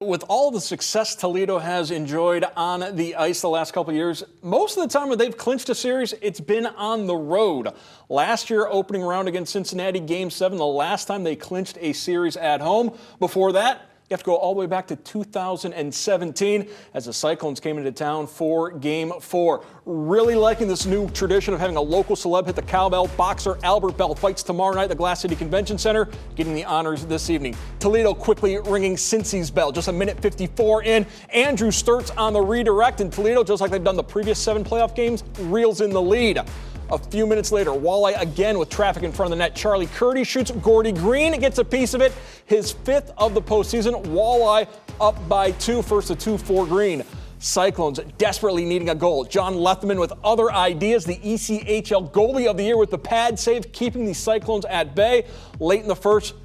With all the success Toledo has enjoyed on the ice the last couple of years, most of the time when they've clinched a series, it's been on the road. Last year, opening round against Cincinnati, Game 7, the last time they clinched a series at home. Before that, you have to go all the way back to 2017 as the Cyclones came into town for Game 4. Really liking this new tradition of having a local celeb hit the cowbell. Boxer Albert Bell fights tomorrow night at the Glass City Convention Center, getting the honors this evening. Toledo quickly ringing Cincy's bell. Just a minute 54 in. Andrew Sturts on the redirect, and Toledo, just like they've done the previous 7 playoff games, reels in the lead. A few minutes later, Walleye again with traffic in front of the net. Charlie Curdy shoots. Gordy Green gets a piece of it. His 5th of the postseason. Walleye up by 2, first to 2 for Green. Cyclones desperately needing a goal. John Lethman with other ideas. The ECHL goalie of the year with the pad save, keeping the Cyclones at bay. Late in the first,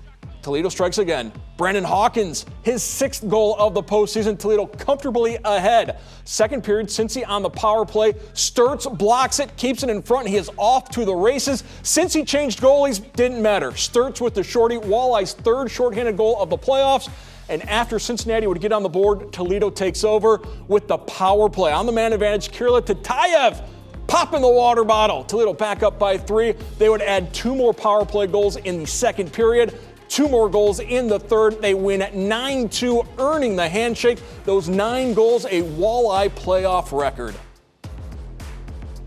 Toledo strikes again. Brandon Hawkins, his 6th goal of the postseason. Toledo comfortably ahead. Second period, Cincy on the power play. Sturts blocks it, keeps it in front. He is off to the races. Cincy changed goalies, didn't matter. Sturts with the shorty. Walleye's 3rd shorthanded goal of the playoffs. And after Cincinnati would get on the board, Toledo takes over with the power play. On the man advantage, Kirilla Tatayev popping the water bottle. Toledo back up by 3. They would add 2 more power play goals in the second period. 2 more goals in the third. They win 9-2, earning the handshake. Those 9 goals, a Walleye playoff record.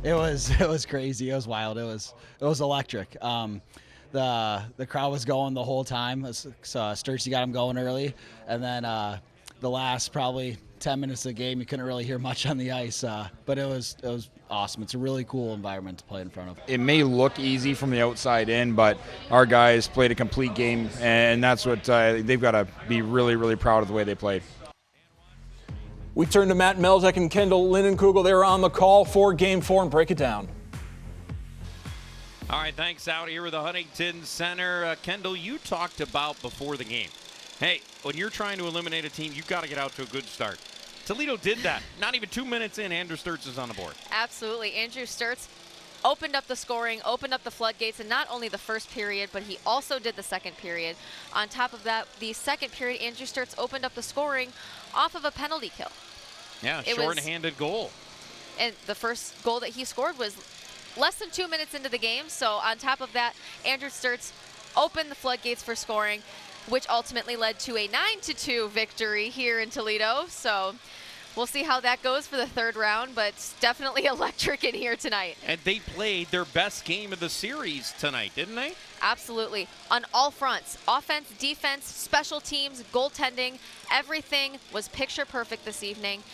It was crazy. It was wild. It was electric. The crowd was going the whole time. Sturtsy got him going early, and then the last probably 10 minutes of the game, you couldn't really hear much on the ice, but it was awesome. It's a really cool environment to play in front of. It may look easy from the outside in, but our guys played a complete game, and that's what they've got to be really, really proud of the way they played. We turn to Matt Melzek and Kendall Lindenkugel. They're on the call for Game 4 and break it down. All right, thanks. Out here with the Huntington Center. Kendall, you talked about before the game, hey, when you're trying to eliminate a team, you've got to get out to a good start. Toledo did that. Not even 2 minutes in, Andrew Sturts is on the board. Absolutely. Andrew Sturts opened up the scoring, opened up the floodgates, and not only the first period, but he also did the second period. On top of that, the second period, Andrew Sturts opened up the scoring off of a penalty kill. Yeah, short-handed goal. And the first goal that he scored was less than 2 minutes into the game. So on top of that, Andrew Sturts opened the floodgates for scoring, which ultimately led to a 9-2 victory here in Toledo. So we'll see how that goes for the 3rd round, but it's definitely electric in here tonight. And they played their best game of the series tonight, didn't they? Absolutely. On all fronts, offense, defense, special teams, goaltending, everything was picture perfect this evening.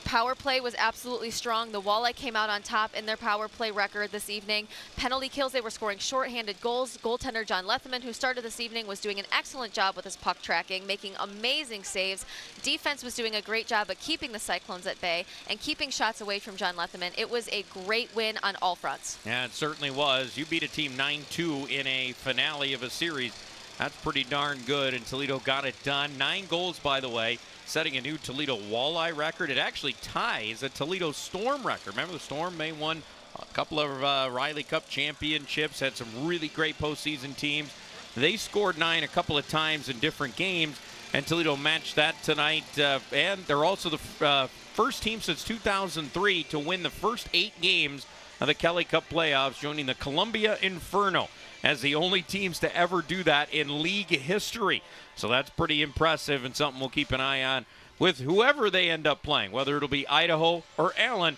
Power play was absolutely strong. The Walleye came out on top in their power play record this evening. Penalty kills, they were scoring shorthanded goals. Goaltender John Lethman, who started this evening, was doing an excellent job with his puck tracking, making amazing saves. Defense was doing a great job at keeping the Cyclones at bay and keeping shots away from John Lethman. It was a great win on all fronts. Yeah, it certainly was. You beat a team 9-2 in a finale of a series. That's pretty darn good, and Toledo got it done. 9 goals, by the way, setting a new Toledo Walleye record. It actually ties a Toledo Storm record. Remember, the Storm, they won a couple of Riley Cup championships, had some really great postseason teams. They scored 9 a couple of times in different games, and Toledo matched that tonight. And they're also the first team since 2003 to win the first 8 games of the Kelly Cup playoffs, joining the Columbia Inferno as the only teams to ever do that in league history. So that's pretty impressive and something we'll keep an eye on with whoever they end up playing, whether it'll be Idaho or Allen.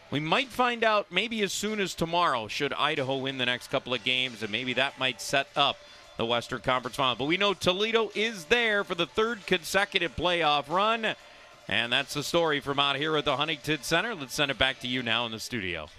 We might find out maybe as soon as tomorrow should Idaho win the next couple of games, and maybe that might set up the Western Conference Final. But we know Toledo is there for the 3rd consecutive playoff run, and that's the story from out here at the Huntington Center. Let's send it back to you now in the studio.